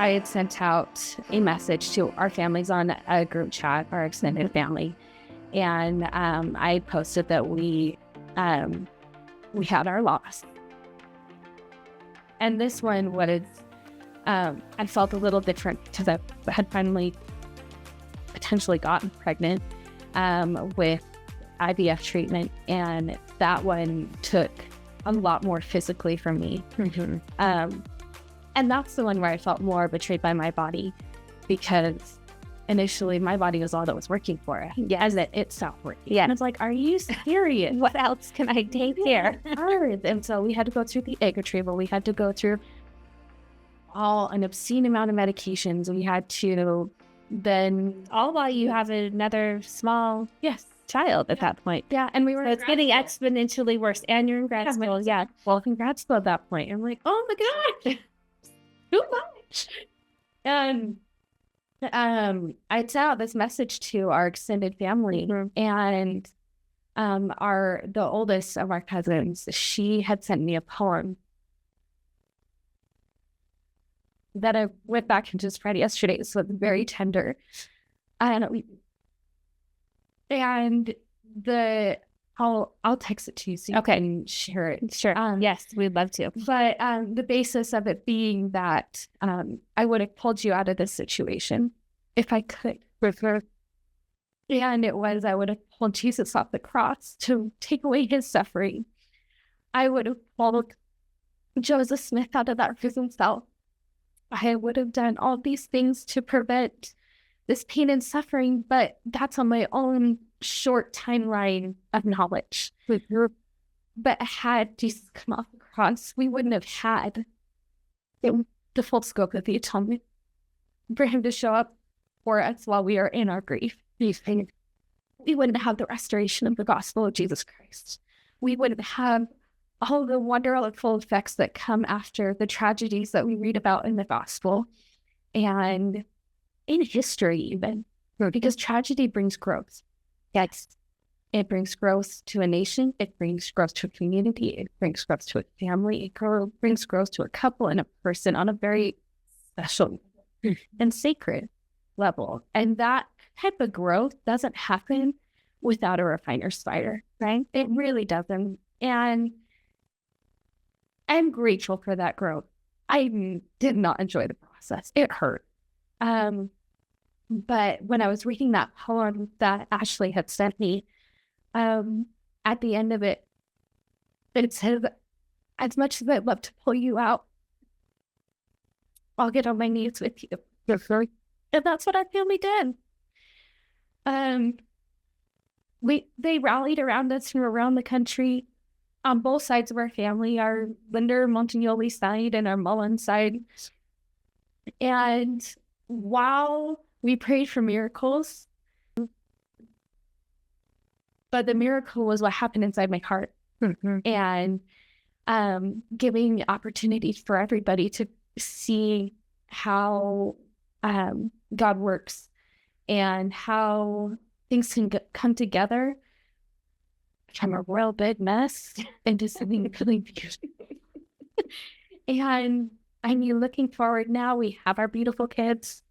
I had sent out a message to our families on a group chat, our extended family, and I posted that we had our loss. And this one was, I felt a little different because I had finally potentially gotten pregnant with IVF treatment, and that one took a lot more physically from me. And that's the one where I felt more betrayed by my body, because initially my body was all that was working for it. Yes. And it stopped working. Yeah. And it's like, are you serious? What else can I take here? And so we had to go through the egg retrieval. We had to go through an obscene amount of medications. We had to then... All while you have another small child at that point. Yeah, and we were... So it's getting exponentially worse. And you're in grad school. Yeah. Well, in grad school at that point, I'm like, oh my God, too much. And I sent out this message to our extended family, and the oldest of our cousins, she had sent me a poem that I went back and just read yesterday. So it's very tender. And I'll text it to you so you can share it. Sure. Yes, we'd love to. But the basis of it being that I would have pulled you out of this situation if I could. And it was, I would have pulled Jesus off the cross to take away his suffering. I would have pulled Joseph Smith out of that prison cell. I would have done all these things to prevent this pain and suffering, but that's on my own short timeline of knowledge. But had Jesus come off the cross, we wouldn't have had the full scope of the atonement for him to show up for us while we are in our grief. We wouldn't have the restoration of the gospel of Jesus Christ. We wouldn't have all the wonderful effects that come after the tragedies that we read about in the gospel and in history even, because tragedy brings growth. Yes, it brings growth to a nation, it brings growth to a community, it brings growth to a family, it brings growth to a couple and a person on a very special and sacred level. And that type of growth doesn't happen without a refiner's fire, right? It really doesn't. And I'm grateful for that growth. I did not enjoy the process. It hurt. But when I was reading that poem that Ashley had sent me, at the end of it, it said, as much as I'd love to pull you out, I'll get on my knees with you. And that's what our family did. They rallied around us from around the country on both sides of our family, our Linder Montagnoli side and our Mullins side. And while we prayed for miracles, but the miracle was what happened inside my heart. And giving opportunities for everybody to see how God works and how things can come together from a real big mess into something really beautiful. And I mean, looking forward now, we have our beautiful kids.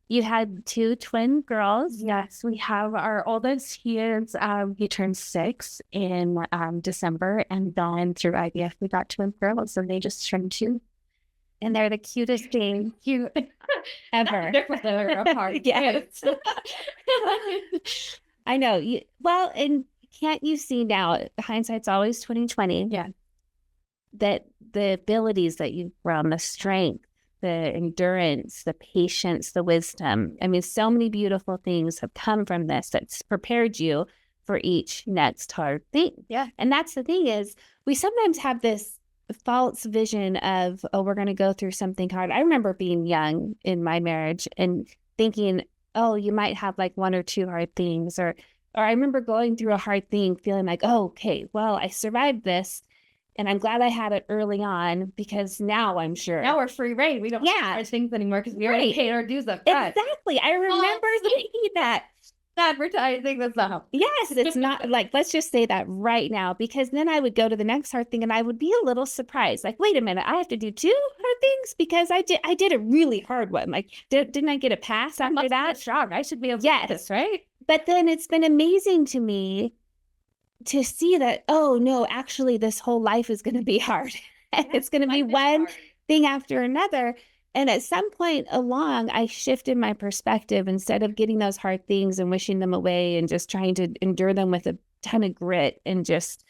You had 2 twin girls. Yes, we have our oldest. He turned 6 in December, and then through IVF we got twin girls, and they just turned 2. And they're the cutest thing ever. They're apart. Yes. I know. And can't you see now, hindsight's always 20/20. Yeah. That the abilities that you've grown, the strength, the endurance, the patience, the wisdom. I mean, so many beautiful things have come from this that's prepared you for each next hard thing. Yeah. And that's the thing is, we sometimes have this false vision of, oh, we're going to go through something hard. I remember being young in my marriage and thinking, oh, you might have like 1 or 2 hard things. Or I remember going through a hard thing feeling like, oh, okay, well, I survived this. And I'm glad I had it early on, because now I'm sure. Now we're free reign. We don't have things anymore because we already paid our dues up front. Exactly. I remember thinking that. Advertising this up. Yes, it's not like, let's just say that right now, because then I would go to the next hard thing and I would be a little surprised. Like, wait a minute, I have to do 2 hard hard things? Because I did a really hard one. Like, didn't I get a pass after that? Strong. I should be able to do this, right? But then it's been amazing to me to see that, oh no, actually this whole life is going to be hard. It's going to be one thing after another. And at some point along, I shifted my perspective. Instead of getting those hard things and wishing them away and just trying to endure them with a ton of grit and just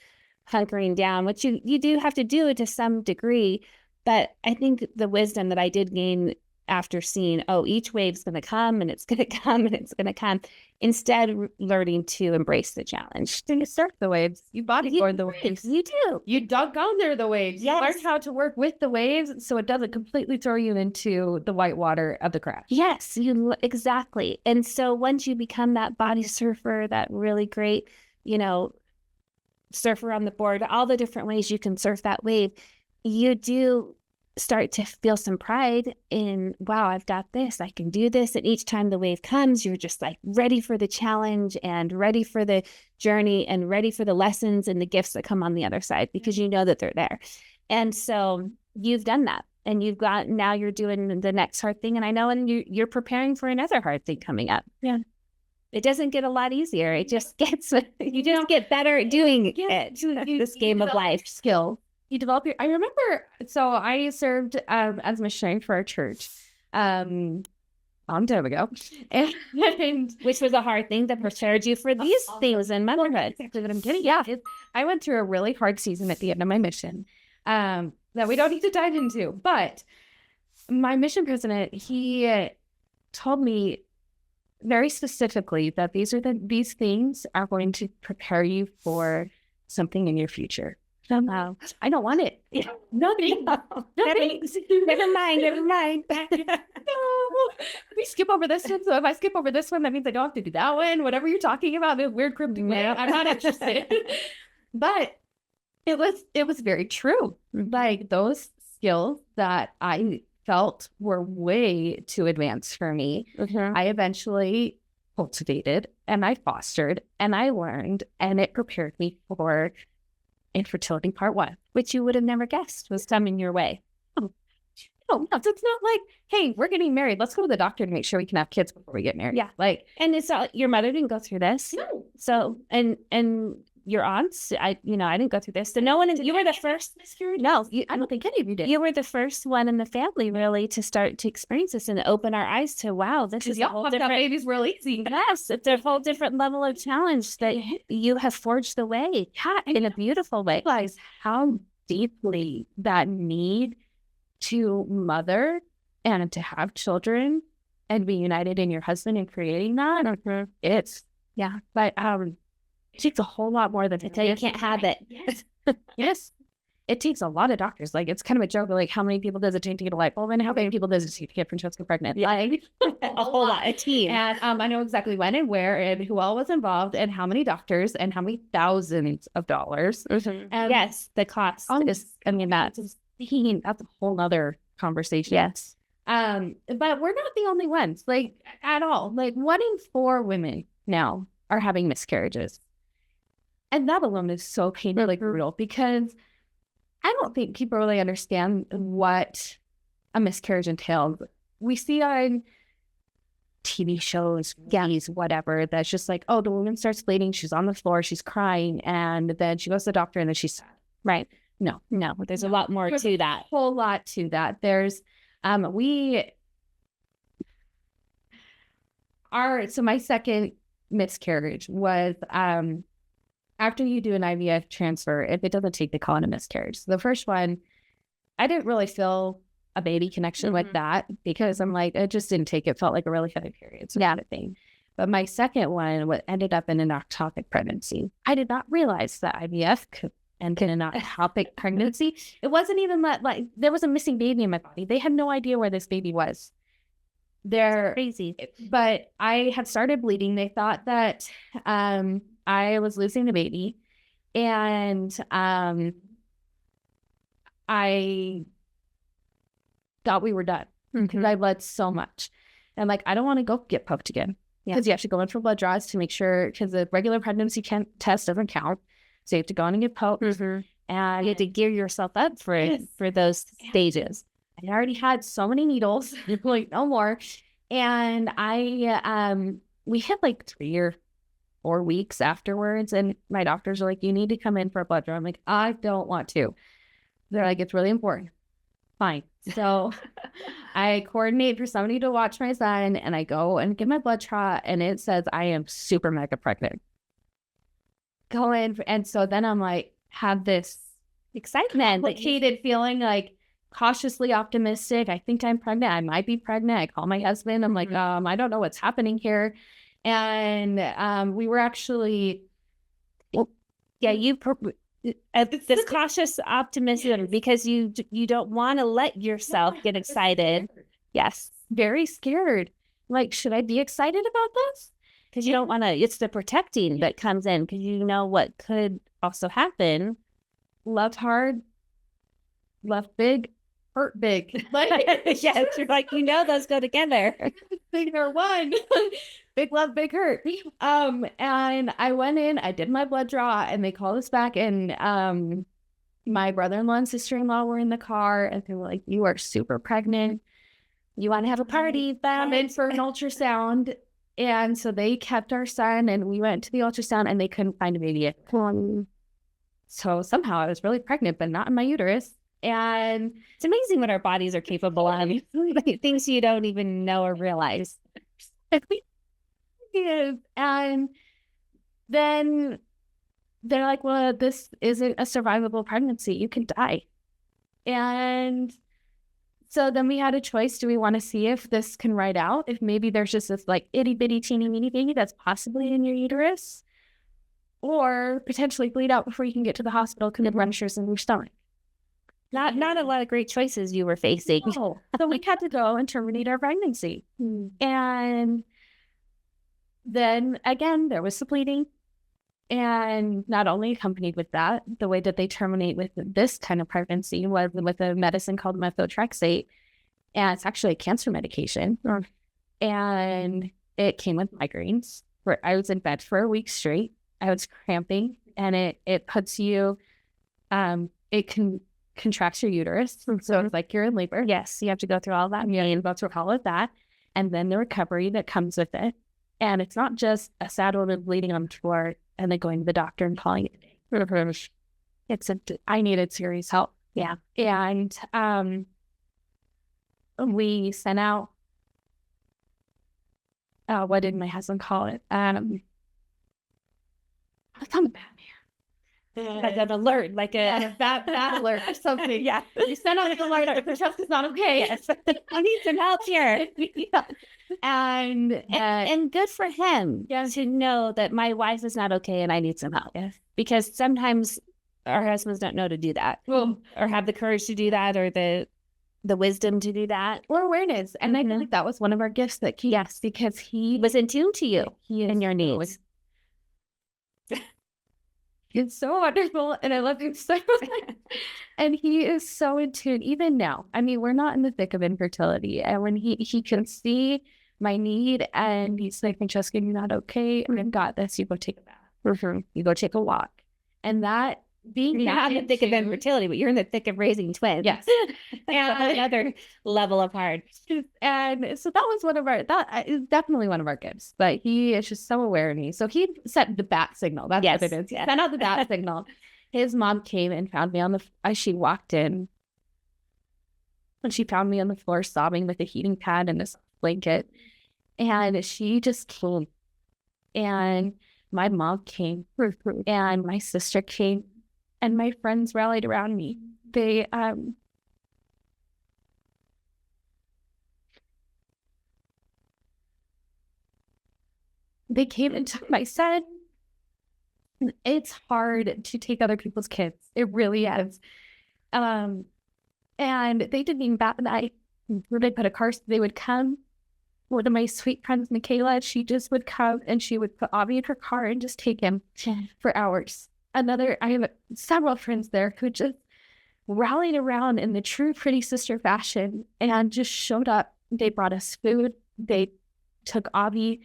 hunkering down, which you do have to do it to some degree. But I think the wisdom that I did gain after seeing, oh, each wave's going to come and it's going to come and it's going to come, instead learning to embrace the challenge. You surf the waves. You bodyboard the waves. You do. You dug under the waves. Yes. You learn how to work with the waves so it doesn't completely throw you into the white water of the crash. Yes, exactly. And so once you become that body surfer, that really great, surfer on the board, all the different ways you can surf that wave, you do start to feel some pride in, wow, I've got this, I can do this. And each time the wave comes, you're just like ready for the challenge and ready for the journey and ready for the lessons and the gifts that come on the other side, because you know that they're there. And so you've done that, and now you're doing the next hard thing. And I know, and you're preparing for another hard thing coming up. Yeah. It doesn't get a lot easier. It just gets, you just get better at doing it. This game of life. Skill. You develop I remember, so I served as a missionary for our church a long time ago. And which was a hard thing that prepared you for these things in motherhood. Exactly what I'm getting. Yeah. I went through a really hard season at the end of my mission that we don't need to dive into. But my mission president, he told me very specifically that these things are going to prepare you for something in your future. Wow. I don't want it. Yeah. Nothing. Never mind. No. We skip over this one. So if I skip over this one, that means I don't have to do that one. Whatever you're talking about, the weird cryptic way, I'm not interested. But it was very true. Like those skills that I felt were way too advanced for me, I eventually cultivated and I fostered and I learned, and it prepared me for infertility part 1, which you would have never guessed was coming your way. No, it's not like, hey, we're getting married, let's go to the doctor to make sure we can have kids before we get married. Yeah. Like, and it's all, your mother didn't go through this. No. So, and your aunts, I didn't go through this. So no one, you were the first. No, I don't think any of you did. You were the first one in the family really to start to experience this and open our eyes to, wow, this is a whole different. Babies were easy. Yes, it's a whole different level of challenge that you have forged the way in a beautiful way. Realize how deeply that need to mother and to have children and be united in your husband and creating that. But it takes a whole lot more than until you can't have it. Yes. It takes a lot of doctors. Like, it's kind of a joke, like, how many people does it take to get a light bulb and how many people does it take to get Francesca pregnant? Like, a whole lot, a team. And I know exactly when and where and who all was involved and how many doctors and how many thousands of dollars. And yes, the cost is, that's a whole other conversation. Yes. But we're not the only ones, like, at all. Like, 1 in 4 women now are having miscarriages. And that alone is so painfully brutal, because I don't think people really understand what a miscarriage entails. We see on TV shows, movies, whatever, that's just like, oh, the woman starts bleeding, she's on the floor, she's crying, and then she goes to the doctor and then she's sad. Right. No, there's a lot more to that. A whole lot to that. There's, so my second miscarriage was, after you do an IVF transfer, if it doesn't take, they call it a miscarriage. So the first one, I didn't really feel a baby connection with that, because I'm like, it just didn't take. It felt like a really heavy period. So that thing. But my second one ended up in an ectopic pregnancy. I did not realize that IVF could end in an ectopic pregnancy. It wasn't even that, like, there was a missing baby in my body. They had no idea where this baby was. They're crazy. But I had started bleeding. They thought that I was losing the baby, and I thought we were done because I bled so much. And like, I don't want to go get poked again, because you have to go in for blood draws to make sure, because the regular pregnancy test doesn't count. So you have to go in and get poked, and you have to gear yourself up for those stages. I already had so many needles, like no more. And we hit like 3 or 4 weeks afterwards, and my doctors are like, you need to come in for a blood draw. I'm like, I don't want to. They're like, it's really important. Fine. So I coordinate for somebody to watch my son, and I go and get my blood draw, and it says I am super mega pregnant. Go in, and so then I'm like, have this excitement, like hated feeling, like cautiously optimistic. I think I'm pregnant. I might be pregnant. I call my husband. I'm like, I don't know what's happening here. And we were actually, this cautious optimism because you don't want to let yourself get excited. Yes, very scared. Like, should I be excited about this? Because you don't want to. It's the protecting that comes in because you know what could also happen. Loved hard, loved big, hurt big. Like, yes, you're like, those go together. Big or one. Big love, big hurt. And I went in, I did my blood draw, and they called us back, and my brother-in-law and sister-in-law were in the car, and they were like, you are super pregnant. You want to have a party? Come in for an ultrasound. And so they kept our son, and we went to the ultrasound, and they couldn't find a baby yet. So somehow I was really pregnant, but not in my uterus. And it's amazing what our bodies are capable of. Things you don't even know or realize. And then they're like, well, this isn't a survivable pregnancy. You can die. And so then we had a choice. Do we want to see if this can ride out? If maybe there's just this like itty bitty teeny weeny baby that's possibly in your uterus, or potentially bleed out before you can get to the hospital because it ruptures in your stomach. Not a lot of great choices you were facing. No. So we had to go and terminate our pregnancy. And then again, there was the bleeding. And not only accompanied with that, the way that they terminate with this kind of pregnancy was with a medicine called methotrexate. And it's actually a cancer medication. And it came with migraines. Where I was in bed for a week straight. I was cramping, and it puts you, it can contracts your uterus. So it's like you're in labor. Yes, you have to go through all that. You go through all of that. And then the recovery that comes with it. And it's not just a sad woman bleeding on the floor and then going to the doctor and calling it. I needed serious help. Yeah. And we sent out, what did my husband call it? I'm a Batman. Like an alert, like a bad alert or something. Yeah. You send out an alert. Francesca's not okay. Yes. I need some help here. Yeah. And good for him to know that my wife is not okay and I need some help. Yes. Because sometimes our husbands don't know to do that. Well, or have the courage to do that, or the wisdom to do that. Or awareness. And I feel like that was one of our gifts that came. Yes. Because he was in tune to you and your needs. It's so wonderful, and I love him so much. And he is so in tune, even now. I mean, we're not in the thick of infertility. And when he can see my need, and he's like, Francesca, you're not okay. I've got this. You go take a bath. You go take a walk. And that being you're not in the thick of infertility, but you're in the thick of raising twins. Yes. And another level of hard. And so that was that is definitely one of our gifts. But he is just so aware of me. So he sent the bat signal. That's what it is. He sent out the bat signal. His mom came and found me as she walked in. And she found me on the floor sobbing with a heating pad and a blanket. And she just came. And my mom came. And my sister came. And my friends rallied around me. They came and took my son. It's hard to take other people's kids. It really is. And they didn't even bat an eye. They put a car, they would come. One of my sweet friends, Michaela, she just would come and she would put Avi in her car and just take him for hours. I have several friends there who just rallied around in the true pretty sister fashion and just showed up. They brought us food. They took Avi.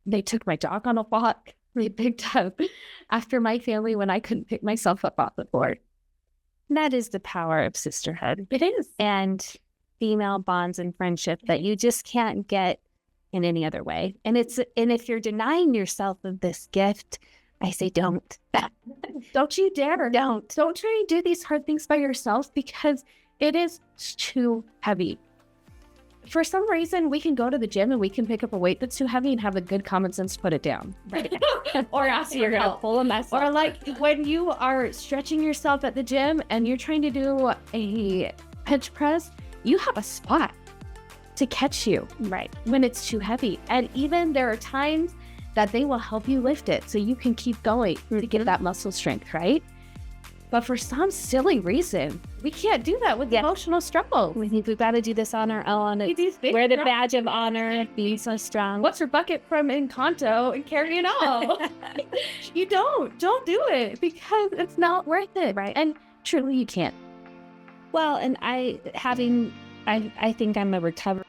They took my dog on a walk. They picked up after my family when I couldn't pick myself up off the floor. That is the power of sisterhood. It is. And female bonds and friendship that you just can't get in any other way. And if you're denying yourself of this gift, I say don't. Don't you dare. Don't try and do these hard things by yourself, because it is too heavy. For some reason, we can go to the gym and we can pick up a weight that's too heavy and have the good common sense to put it down. Right. Or ask you're going to pull a mess. Or like when you are stretching yourself at the gym and you're trying to do a bench press, you have a spot to catch you. Right. When it's too heavy. And even there are times that they will help you lift it so you can keep going to get that muscle strength, right? But for some silly reason, we can't do that with emotional struggle. We think we've got to do this on our own. Wear the badge of honor, being so strong. What's your bucket from Encanto and carry it all? You don't do it, because it's not worth it. Right. And truly you can't. Well, and I think I'm a recovered